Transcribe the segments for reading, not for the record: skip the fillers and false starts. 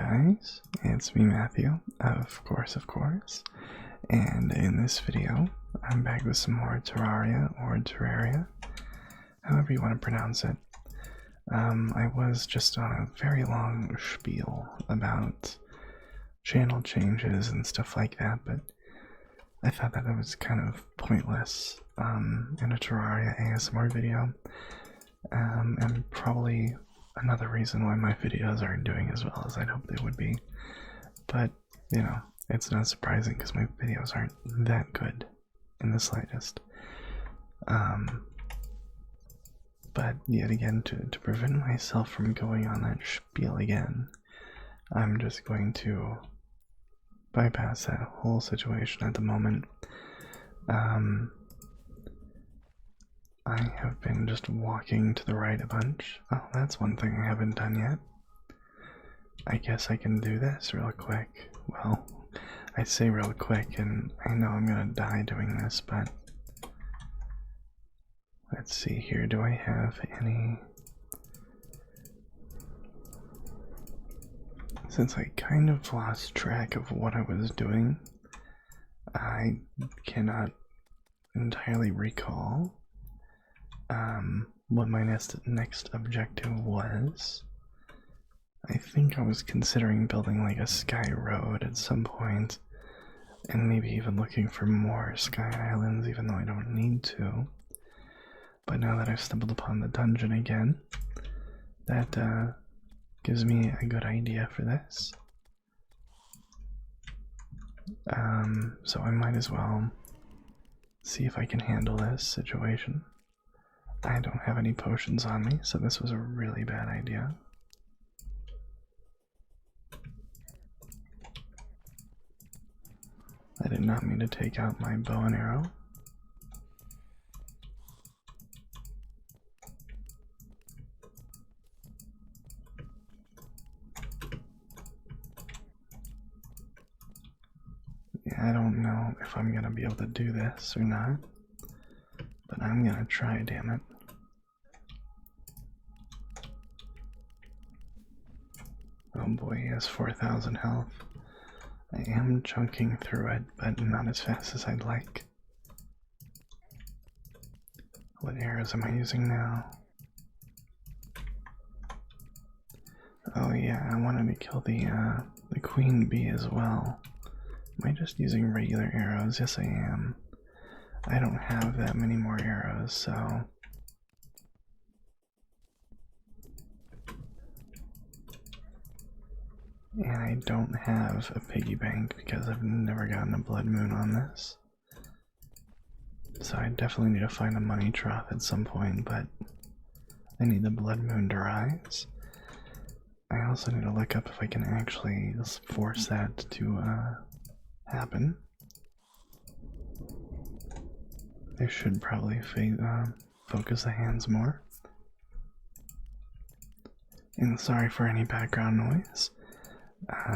guys, it's me Matthew, of course, and in this video, I'm back with some more Terraria, or Terraria, however you want to pronounce it. I was just on a very long spiel about channel changes and stuff like that, but I thought that it was kind of pointless in a Terraria ASMR video, and probably another reason why my videos aren't doing as well as I'd hope they would be. But, you know, it's not surprising because my videos aren't that good in the slightest. But yet again, to prevent myself from going on that spiel again, I'm just going to bypass that whole situation at the moment. I have been just walking to the right a bunch. Oh, that's one thing I haven't done yet. I guess I can do this real quick. Well, I say real quick, and I know I'm gonna die doing this, but let's see here. Do I have any? Since I kind of lost track of what I was doing, I cannot entirely recall what my next objective was. I think I was considering building like a sky road at some point, and maybe even looking for more sky islands, even though I don't need to. But now that I've stumbled upon the dungeon again, that gives me a good idea for this. So I might as well see if I can handle this situation. I don't have any potions on me, so this was a really bad idea. I did not mean to take out my bow and arrow. Yeah, I don't know if I'm gonna be able to do this or not, but I'm gonna try, damn it. Oh boy, he has 4,000 health. I am chunking through it, but not as fast as I'd like. What arrows am I using now? Oh yeah, I wanted to kill the queen bee as well. Am I just using regular arrows? Yes, I am. I don't have that many more arrows, so... And I don't have a piggy bank because I've never gotten a blood moon on this. So I definitely need to find a money trough at some point, but I need the blood moon to rise. I also need to look up if I can actually force that to happen. I should probably focus the hands more. And sorry for any background noise.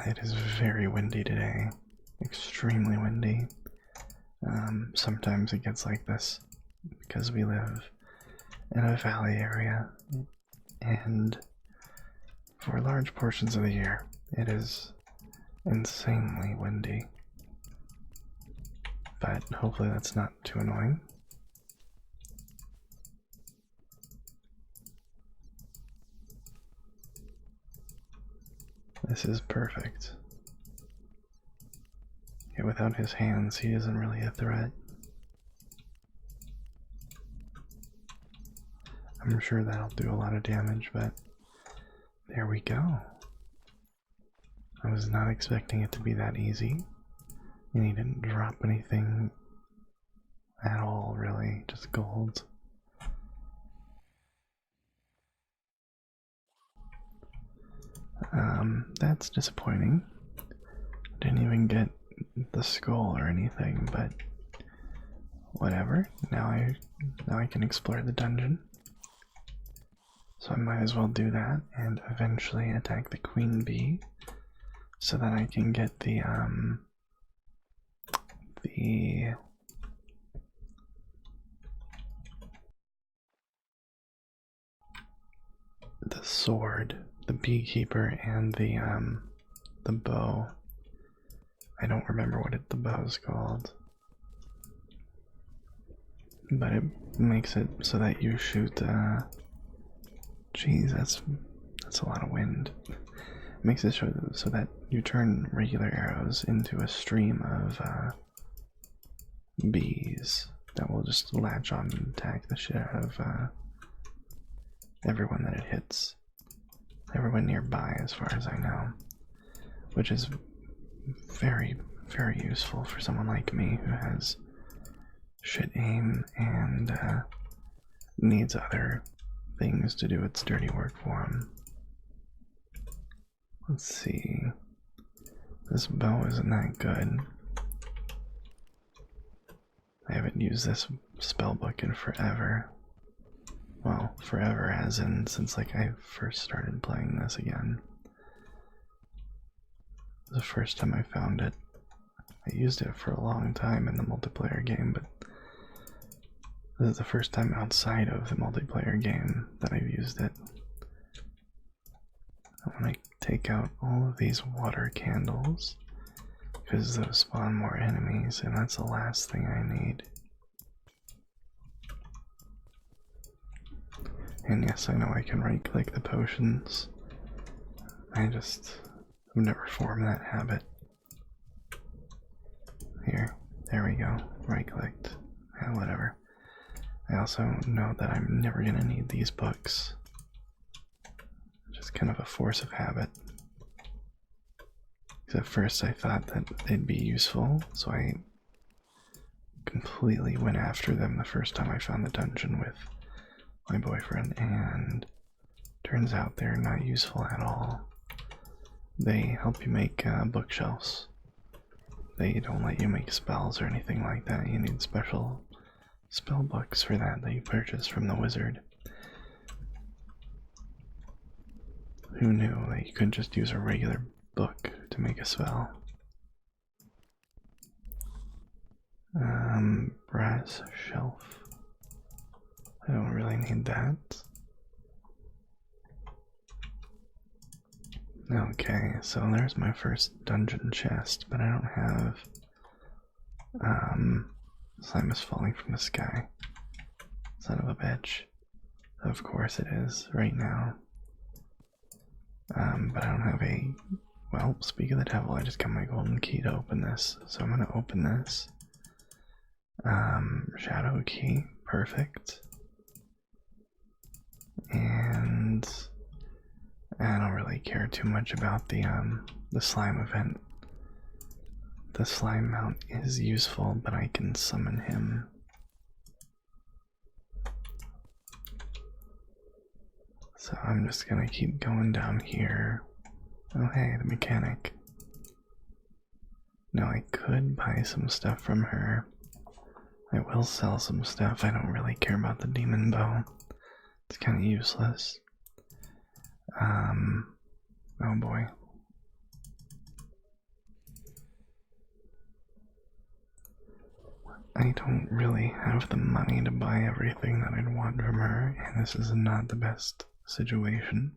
It is very windy today, extremely windy. Sometimes it gets like this because we live in a valley area, and for large portions of the year it is insanely windy. But hopefully that's not too annoying. This is perfect. Yeah, without his hands, he isn't really a threat. I'm sure that'll do a lot of damage, but there we go. I was not expecting it to be that easy, and he didn't drop anything at all, really, just gold. That's disappointing. Didn't even get the skull or anything, but whatever. Now I can explore the dungeon. So I might as well do that and eventually attack the queen bee so that I can get the sword, the beekeeper, and the the bow. I don't remember what the bow's called. But it makes it so that you shoot, geez, that's a lot of wind. It makes it so that you turn regular arrows into a stream of, bees that will just latch on and attack the shit out of, everyone that it hits. Everyone nearby, as far as I know. Which is very, very useful for someone like me who has shit aim and needs other things to do its dirty work for him. Let's see. This bow isn't that good. I haven't used this spellbook in forever. Well, forever as in since like I first started playing this again. The first time I found it. I used it for a long time in the multiplayer game, but this is the first time outside of the multiplayer game that I've used it. I want to take out all of these water candles because those spawn more enemies, and that's the last thing I need. And yes, I know I can right click the potions. I've never formed that habit. Here, there we go, right clicked. Yeah, whatever. I also know that I'm never gonna need these books. Just kind of a force of habit. Because at first I thought that they'd be useful, so I completely went after them the first time I found the dungeon with my boyfriend, and turns out they're not useful at all. They help you make bookshelves. They don't let you make spells or anything like that. You need special spell books for that you purchase from the wizard. Who knew that you couldn't just use a regular book to make a spell? Brass shelf. I don't really need that. Okay, so there's my first dungeon chest, but I don't have, slime is falling from the sky. Son of a bitch. Of course it is, right now. But I don't have a, well, speak of the devil, I just got my golden key to open this, so I'm gonna open this. Shadow key, perfect. And I don't really care too much about the slime event. The slime mount is useful, but I can summon him. So I'm just gonna keep going down here. Oh hey, the mechanic. Now I could buy some stuff from her. I will sell some stuff. I don't really care about the demon bow. It's kind of useless. Oh boy. I don't really have the money to buy everything that I'd want from her, and this is not the best situation.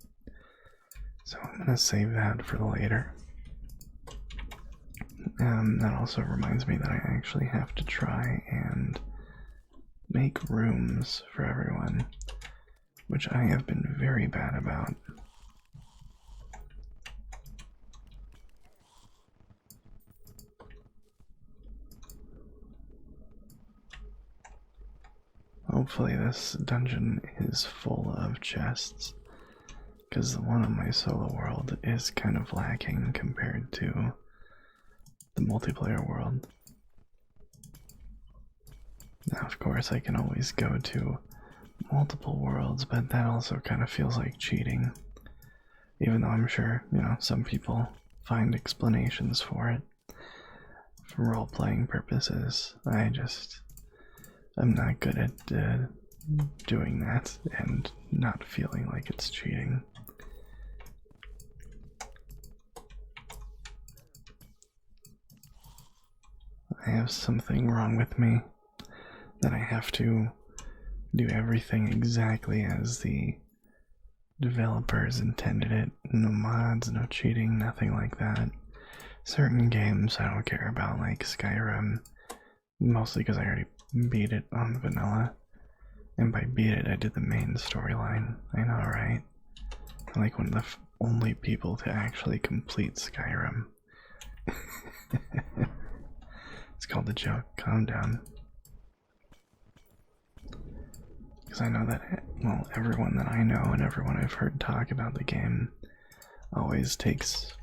So I'm gonna save that for later. That also reminds me that I actually have to try and make rooms for everyone, which I have been very bad about. Hopefully this dungeon is full of chests, because the one on my solo world is kind of lacking compared to the multiplayer world. Now, of course, I can always go to multiple worlds, but that also kind of feels like cheating. Even though I'm sure, you know, some people find explanations for it for role-playing purposes. I'm not good at doing that and not feeling like it's cheating. I have something wrong with me that I have to do everything exactly as the developers intended it. No mods, no cheating, nothing like that. Certain games I don't care about, like Skyrim, mostly because I already beat it on vanilla. And by beat it, I did the main storyline. I know, right? I'm like one of the only people to actually complete Skyrim. It's called the joke. Calm down. Because I know that, well, everyone that I know and everyone I've heard talk about the game always takes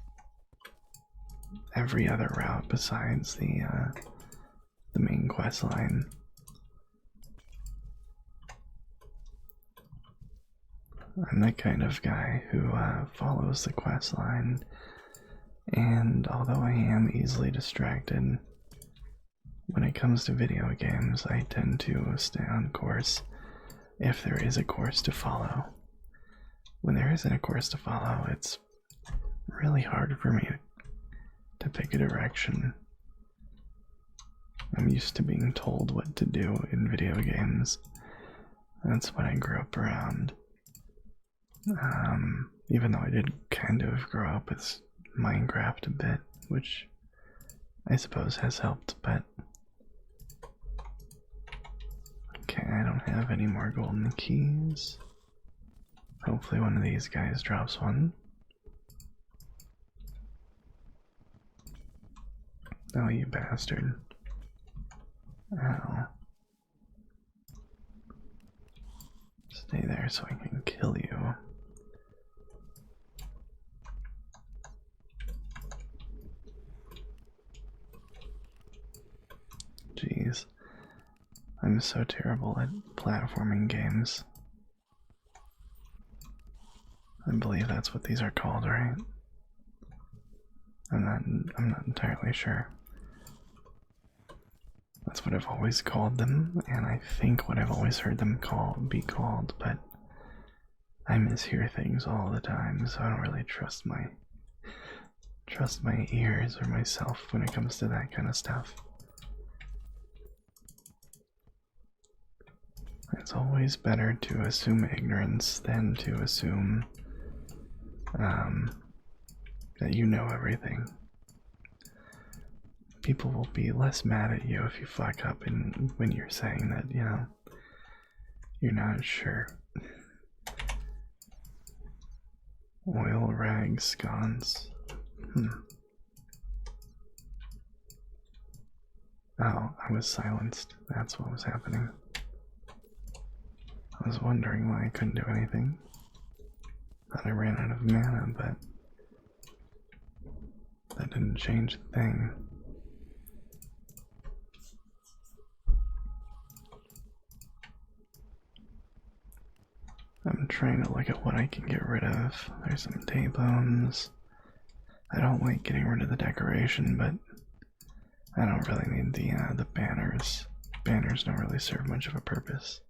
every other route besides the main quest line. I'm the kind of guy who follows the quest line, and although I am easily distracted, when it comes to video games, I tend to stay on course if there is a course to follow. When there isn't a course to follow, it's really hard for me to pick a direction. I'm used to being told what to do in video games. That's what I grew up around. Even though I did kind of grow up with Minecraft a bit, which I suppose has helped, but okay, I don't have any more golden keys. Hopefully one of these guys drops one. Oh, you bastard. Ow. Stay there so I can kill you. Jeez. I'm so terrible at platforming games. I believe that's what these are called, right? I'm not entirely sure. That's what I've always called them, and I think what I've always heard them be called, but I mishear things all the time, so I don't really trust my ears or myself when it comes to that kind of stuff. It's always better to assume ignorance than to assume that you know everything. People will be less mad at you if you fuck up when you're saying that, you know, you're not sure. Oil, rags, scones. Oh, I was silenced. That's what was happening. I was wondering why I couldn't do anything. Thought I ran out of mana, but that didn't change a thing. I'm trying to look at what I can get rid of. There's some T-bones. I don't like getting rid of the decoration, but I don't really need the banners. Banners don't really serve much of a purpose.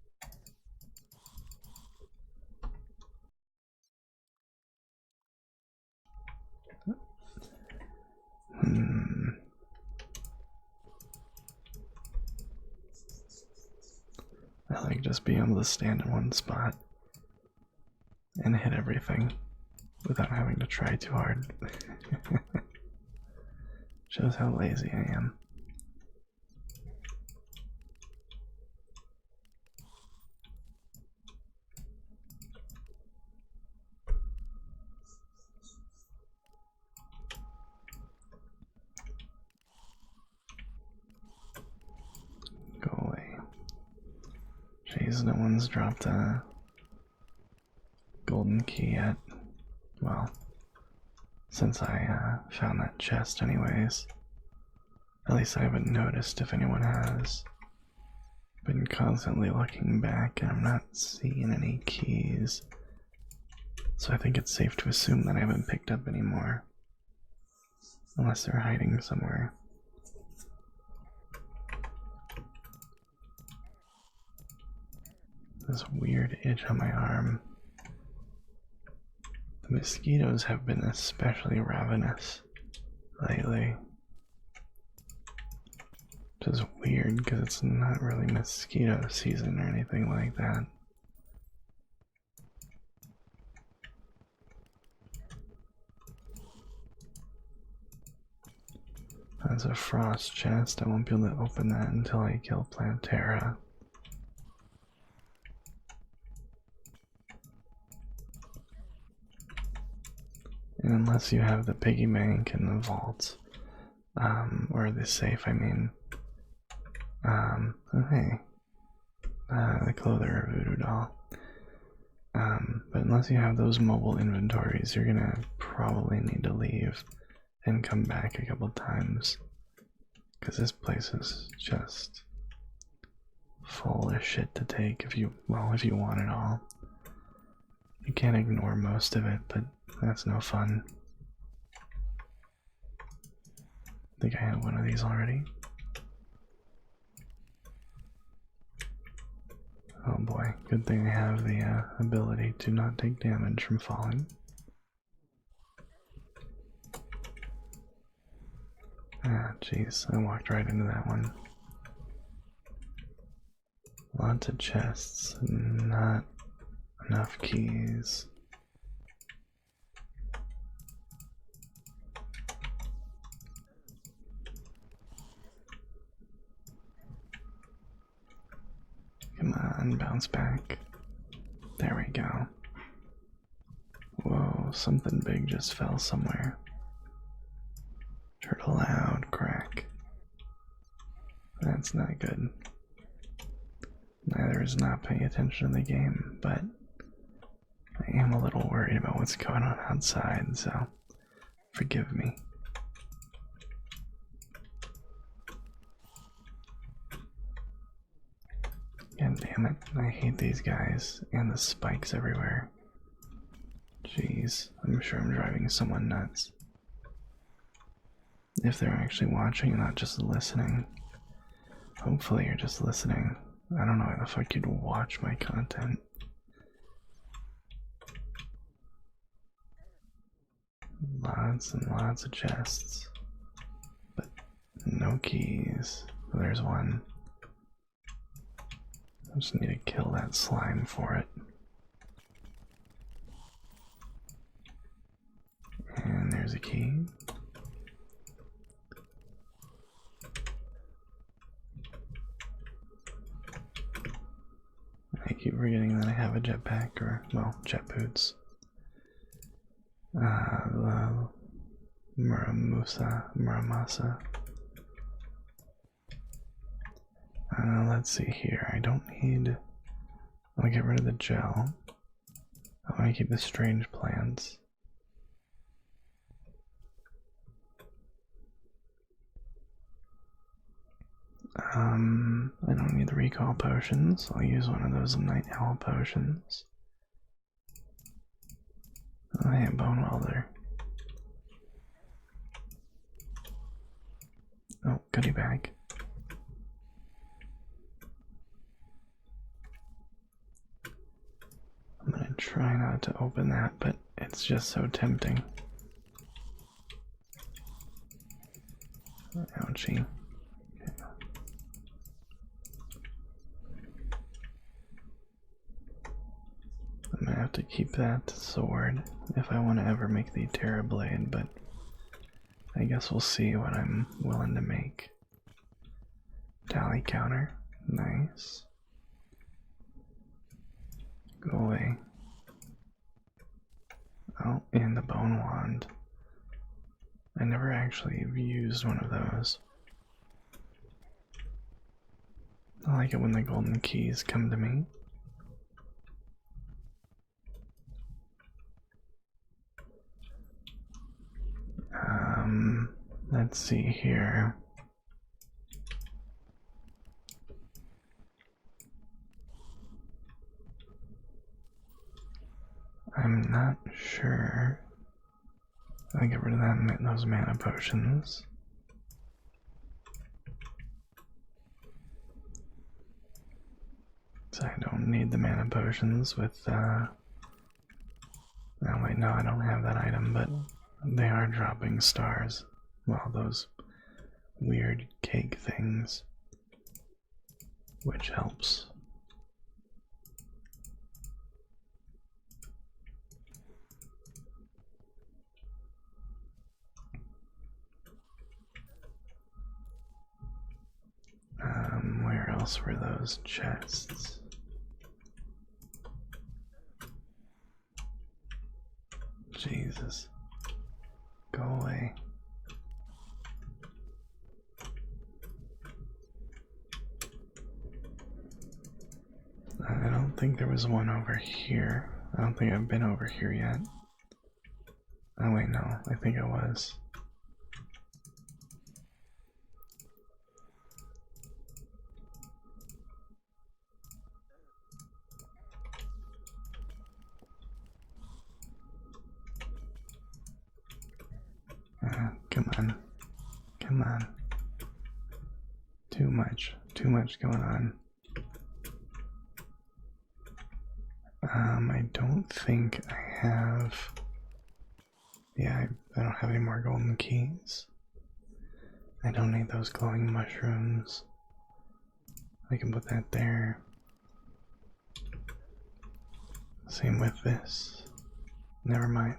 I like just being able to stand in one spot and hit everything without having to try too hard. Shows how lazy I am. Go away. Jeez, no one's dropped a golden key yet. Well, since I found that chest anyways. At least I haven't noticed if anyone has. Been constantly looking back and I'm not seeing any keys. So I think it's safe to assume that I haven't picked up any more. Unless they're hiding somewhere. This weird itch on my arm. The mosquitoes have been especially ravenous lately. Which is weird because it's not really mosquito season or anything like that. That's a frost chest. I won't be able to open that until I kill Plantera. And unless you have the piggy bank and the vault, or the safe, I mean. Oh hey, the clother voodoo doll. But unless you have those mobile inventories, you're gonna probably need to leave and come back a couple times. Because this place is just full of shit to take if you want it all. You can't ignore most of it, but that's no fun. I think I have one of these already. Oh boy, good thing I have the ability to not take damage from falling. Ah, jeez, I walked right into that one. Lots of chests, not enough keys. Come on, bounce back. There we go. Whoa, something big just fell somewhere. Heard a loud crack. That's not good. Neither is not paying attention to the game, but I am a little worried about what's going on outside, so forgive me. God damn it, I hate these guys and the spikes everywhere. Jeez, I'm sure I'm driving someone nuts. If they're actually watching, not just listening. Hopefully you're just listening. I don't know why the fuck you'd watch my content. Lots and lots of chests. But no keys. There's one. I just need to kill that slime for it. And there's a key. I keep forgetting that I have a jetpack, or, well, jet boots. The Muramasa. Let's see here. I don't need. I'll get rid of the gel. I want to keep the strange plants. I don't need the recall potions. I'll use one of those night owl potions. Oh, hey, bone welder. Oh, goodie bag. I'm gonna try not to open that, but it's just so tempting. Ouchie. I'm gonna have to keep that sword if I want to ever make the Terra blade, but I guess we'll see what I'm willing to make. Tally counter. Nice. Go away. Oh, and the bone wand. I never actually used one of those. I like it when the golden keys come to me. Let's see here. I'm not sure. I'll get rid of those mana potions. So I don't need the mana potions with, oh wait, no, I don't have that item, but they are dropping stars. Well, those weird cake things, which helps. else were those chests? Jesus. Go away. I don't think there was one over here. I don't think I've been over here yet. Oh wait, no, I think I was. Come on. Come on. Too much going on. I don't think I have. Yeah, I don't have any more golden keys. I don't need those glowing mushrooms. I can put that there. Same with this. Never mind.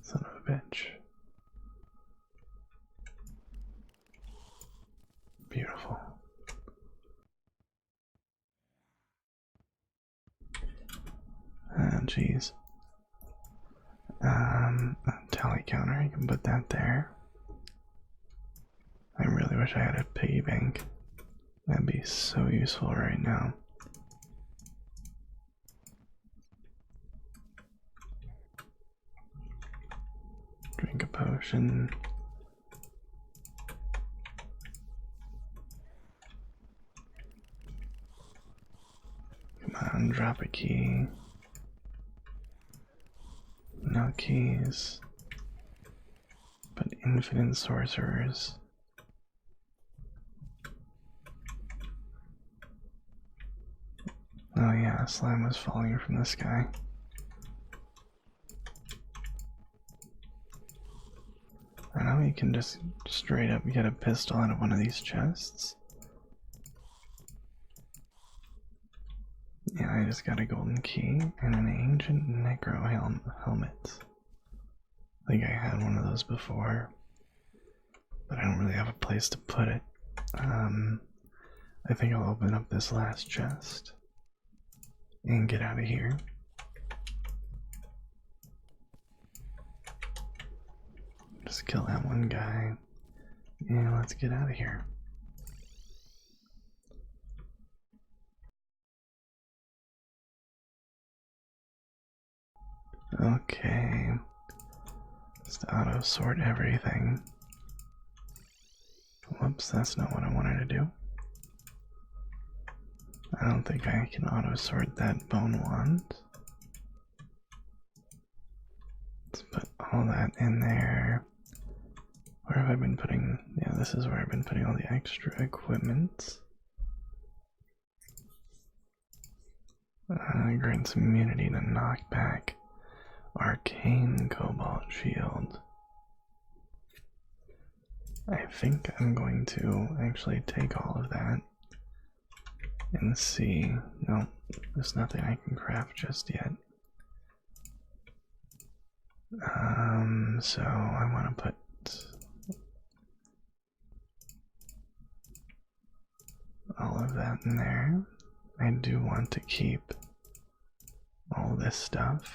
Son of a bitch. Beautiful. Jeez. Tally counter, you can put that there. I really wish I had a piggy bank. That'd be so useful right now. Drink a potion. Come on, drop a key. No keys. But infinite sorcerers. Oh yeah, slime was falling from the sky. I know you can just straight up get a pistol out of one of these chests. Yeah, I just got a golden key and an ancient necro helmet. I think I had one of those before, but I don't really have a place to put it. I think I'll open up this last chest and get out of here. Just kill that one guy and let's get out of here. Okay, just auto sort everything. Whoops, that's not what I wanted to do. I don't think I can auto sort that bone wand. Let's put all that in there. Where have I been putting? Yeah, this is where I've been putting all the extra equipment. Grants immunity to knockback. Arcane Cobalt Shield. I think I'm going to actually take all of that and see. No, there's nothing I can craft just yet. So I want to put all of that in there. I do want to keep all this stuff.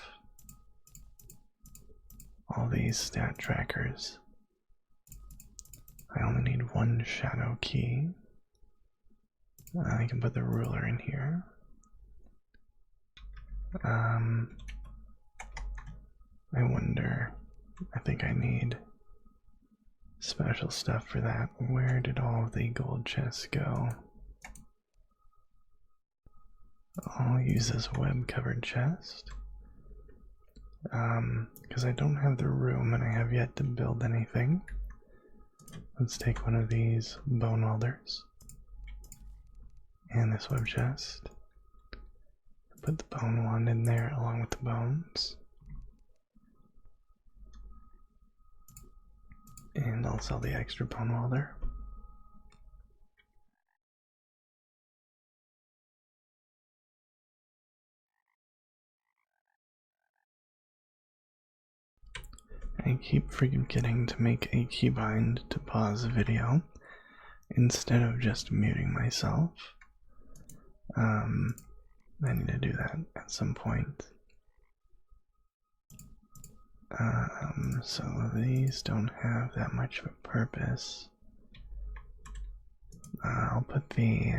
All these stat trackers. I only need one shadow key. I can put the ruler in here. I wonder, I think I need special stuff for that. Where did all of the gold chests go? I'll use this web covered chest. Because I don't have the room and I have yet to build anything. Let's take one of these bone welders and this web chest. Put the bone wand in there along with the bones. And I'll sell the extra bone welder. I keep forgetting to make a keybind to pause the video, instead of just muting myself. I need to do that at some point. So these don't have that much of a purpose. I'll put the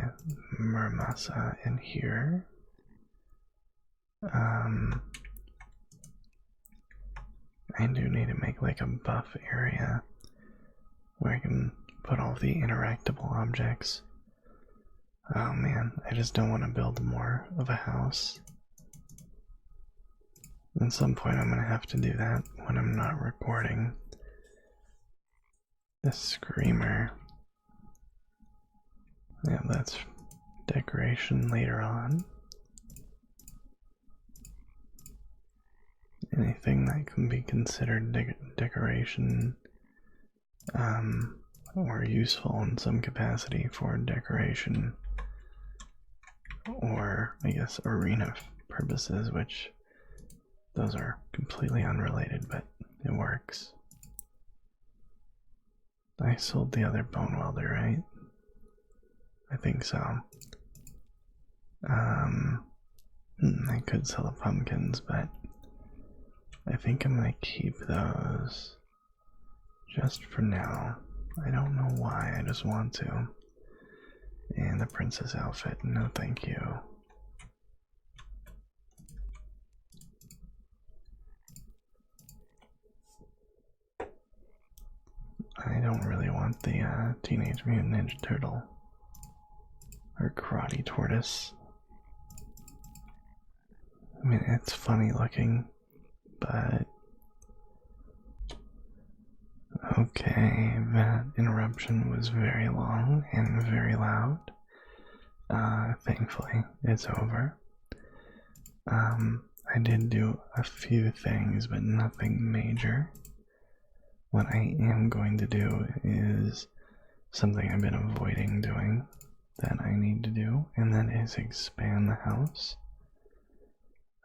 Muramasa in here. I do need to make like a buff area where I can put all the interactable objects. Oh man, I just don't want to build more of a house. At some point I'm gonna have to do that when I'm not recording. The screamer. Yeah, that's decoration later on. Anything that can be considered decoration, or useful in some capacity for decoration, or I guess arena purposes, which those are completely unrelated, but it works. I sold the other bone welder, right? I think so. I could sell the pumpkins, but I think I'm gonna keep those just for now. I don't know why, I just want to. And the princess outfit, no thank you. I don't really want the Teenage Mutant Ninja Turtle or Karate Tortoise. I mean, it's funny looking, but okay, that interruption was very long and very loud. Thankfully, it's over. I did do a few things, but nothing major. What I am going to do is something I've been avoiding doing that I need to do, and that is expand the house.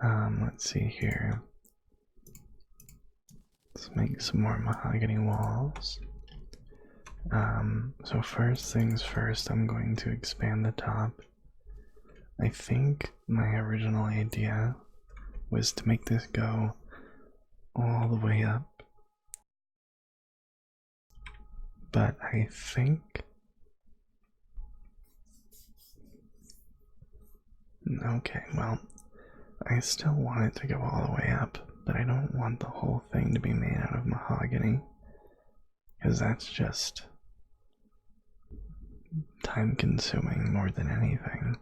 Let's see here. Let's make some more mahogany walls. So first things first, I'm going to expand the top. I think my original idea was to make this go all the way up. But I think... Okay, well, I still want it to go all the way up, but I don't want the whole thing to be made out of mahogany, because that's just time consuming more than anything.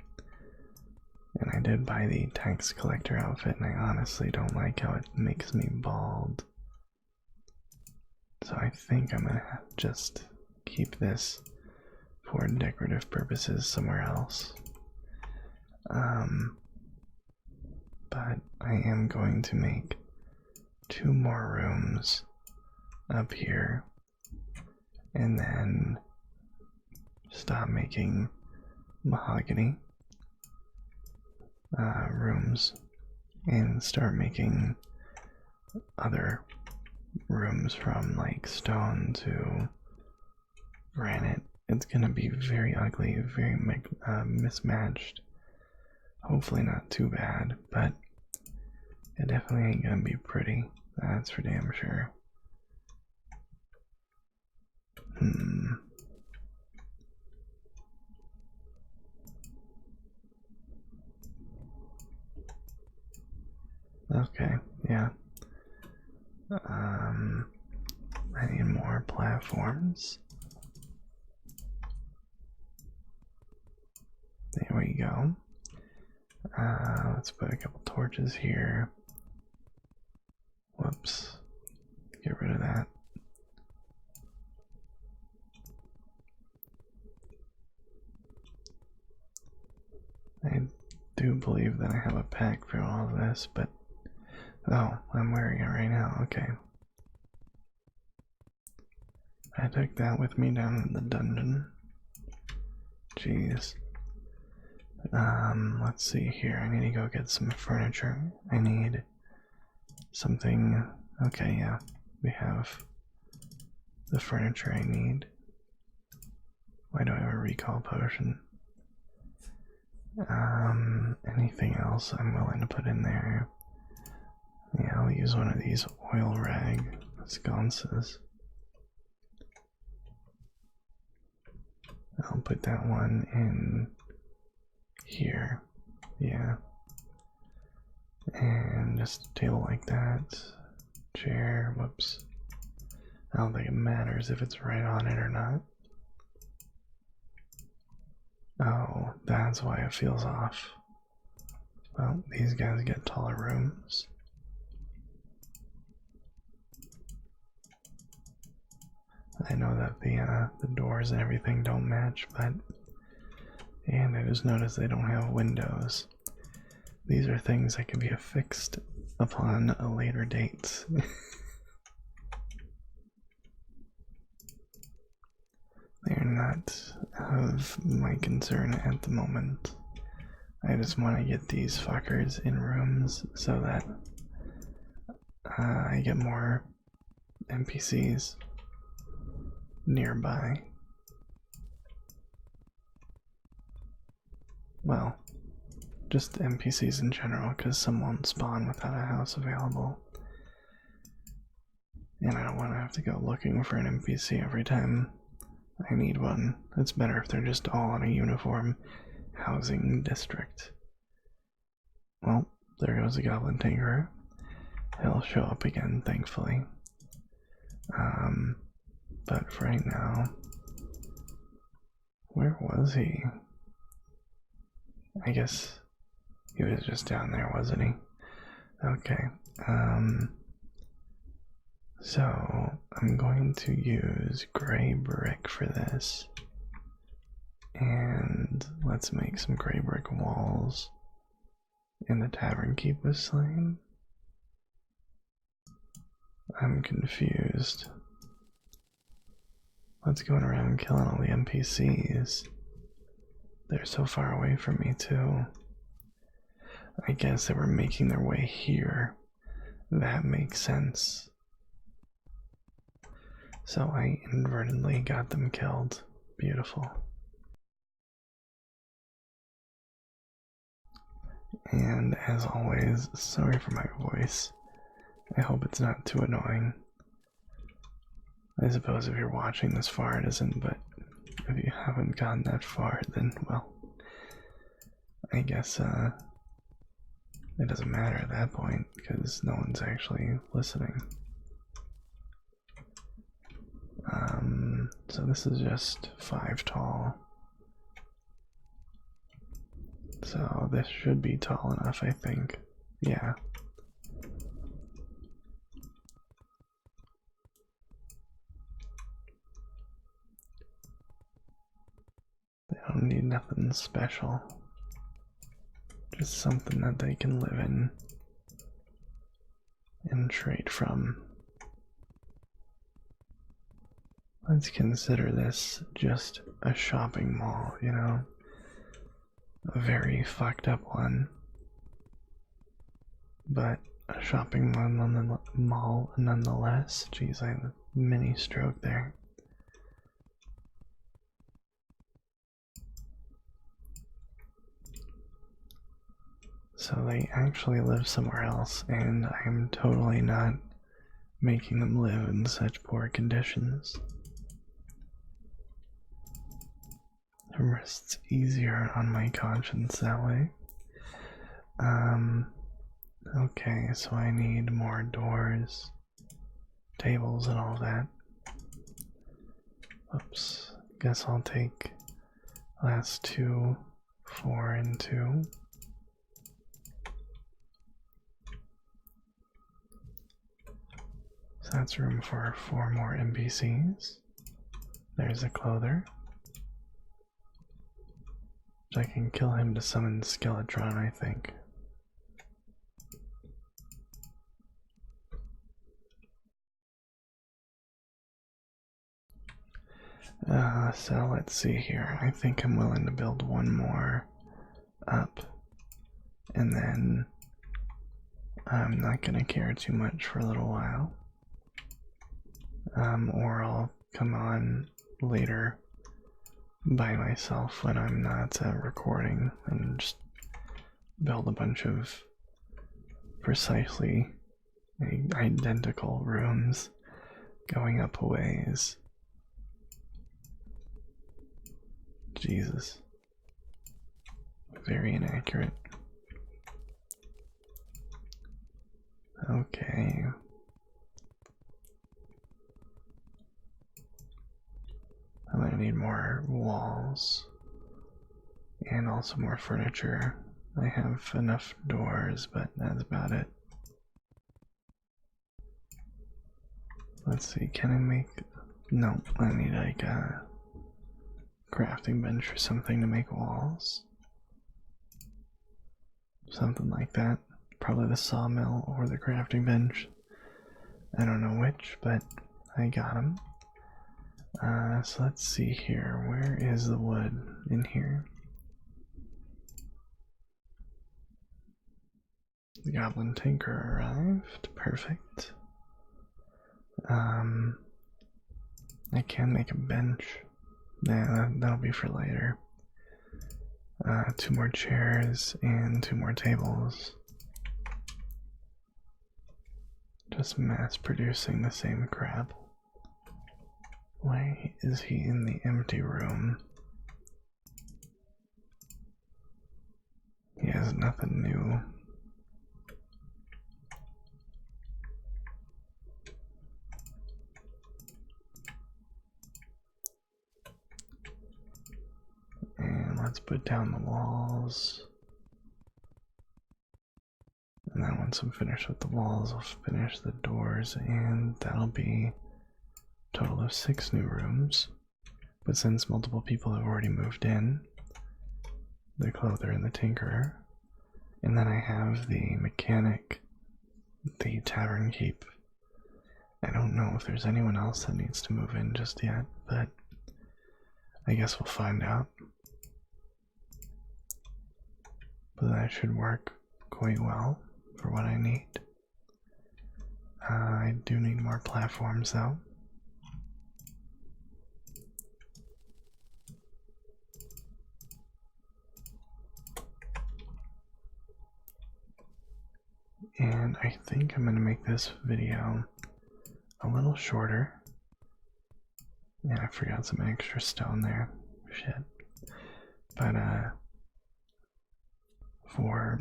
And I did buy the tax collector outfit, and I honestly don't like how it makes me bald. So I think I'm gonna just keep this for decorative purposes somewhere else. But I am going to make 2 more rooms up here, and then stop making mahogany rooms and start making other rooms from like stone to granite. It's gonna be very ugly, very mismatched. Hopefully not too bad, but it definitely ain't gonna be pretty. That's for damn sure. Okay, yeah. I need more platforms. There we go. Let's put a couple torches here. Whoops. Get rid of that. I do believe that I have a pack for all of this, but oh, I'm wearing it right now. Okay. I took that with me down in the dungeon. Jeez. Let's see here. I need to go get some furniture. I need something. Okay, yeah. We have the furniture I need. Why do I have a recall potion? Anything else I'm willing to put in there? Yeah, I'll use one of these oil rag sconces. I'll put that one in here. Yeah. And just a table like that. Chair, whoops. I don't think it matters if it's right on it or not. Oh, that's why it feels off. Well, these guys get taller rooms. I know that the doors and everything don't match, but and I just noticed they don't have windows. These are things that can be affixed upon a later date. They're not of my concern at the moment. I just want to get these fuckers in rooms so that I get more NPCs nearby. Well, just NPCs in general, because some won't spawn without a house available. And I don't want to have to go looking for an NPC every time I need one. It's better if they're just all in a uniform housing district. Well, there goes the Goblin Tinkerer. He'll show up again, thankfully. But for right now, where was he? I guess he was just down there, wasn't he? Okay. So I'm going to use gray brick for this. And let's make some gray brick walls in the tavern keep was slain. I'm confused. What's going around killing all the NPCs? They're so far away from me too. I guess they were making their way here. That makes sense. So I inadvertently got them killed. Beautiful. And as always, sorry for my voice. I hope it's not too annoying. I suppose if you're watching this far it isn't, but if you haven't gotten that far, then, well, I guess it doesn't matter at that point, because no one's actually listening. So this is just 5 tall. So this should be tall enough, I think. Yeah. They don't need nothing special. Just something that they can live in and trade from. Let's consider this just a shopping mall, you know? A very fucked up one. But a shopping mall nonetheless. Jeez, I had a mini stroke there. So they actually live somewhere else, and I'm totally not making them live in such poor conditions. It rests easier on my conscience that way. Okay, so I need more doors, tables, and all that. Oops, guess I'll take last 2, 4, and 2. So that's room for 4 more NPCs. There's a clother. I can kill him to summon Skeletron, I think. So let's see here. I think I'm willing to build 1 more up, and then I'm not gonna care too much for a little while. Or I'll come on later by myself when I'm not recording and just build a bunch of precisely identical rooms going up a ways. Jesus. Very inaccurate. Okay. I'm gonna need more walls and also more furniture. I have enough doors, but that's about it. Let's see, can I make... No, I need like a crafting bench or something to make walls. Something like that. Probably the sawmill or the crafting bench. I don't know which, but I got them. So let's see here. Where is the wood in here? The goblin tinker arrived. Perfect. I can make a bench. Yeah, that'll be for later. 2 more chairs and 2 more tables. Just mass producing the same crap. Why is he in the empty room? He has nothing new. And let's put down the walls. And then once I'm finished with the walls, I'll finish the doors, and that'll be a total of 6 new rooms. But since multiple people have already moved in, the clother and the tinkerer, and then I have the mechanic, the tavern keep. I don't know if there's anyone else that needs to move in just yet, but I guess we'll find out. But that should work quite well for what I need. I do need more platforms though. And I think I'm going to make this video a little shorter. Yeah, I forgot some extra stone there. Shit. But, for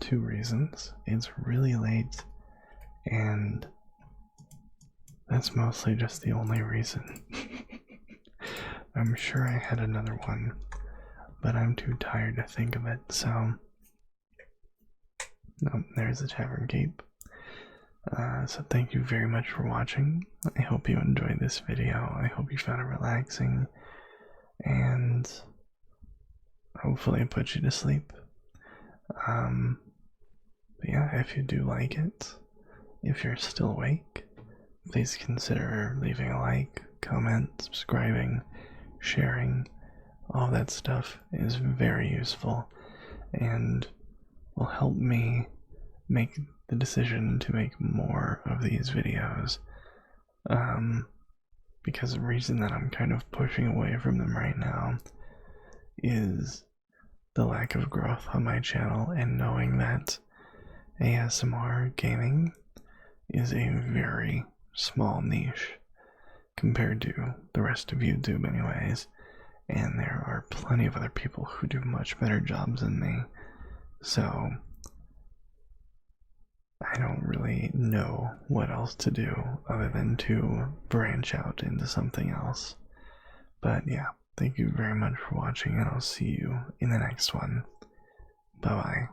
2 reasons. It's really late, and that's mostly just the only reason. I'm sure I had another one, but I'm too tired to think of it, so... No, there's the tavern keep. So thank you very much for watching. I hope you enjoyed this video. I hope you found it relaxing, and hopefully it put you to sleep. But yeah, if you do like it, if you're still awake, please consider leaving a like, comment, subscribing, sharing. All that stuff is very useful and will help me make the decision to make more of these videos. Because the reason that I'm kind of pushing away from them right now is the lack of growth on my channel, and knowing that ASMR gaming is a very small niche compared to the rest of YouTube anyways, and there are plenty of other people who do much better jobs than me, so I don't really know what else to do other than to branch out into something else. But yeah, thank you very much for watching, and I'll see you in the next one. Bye bye.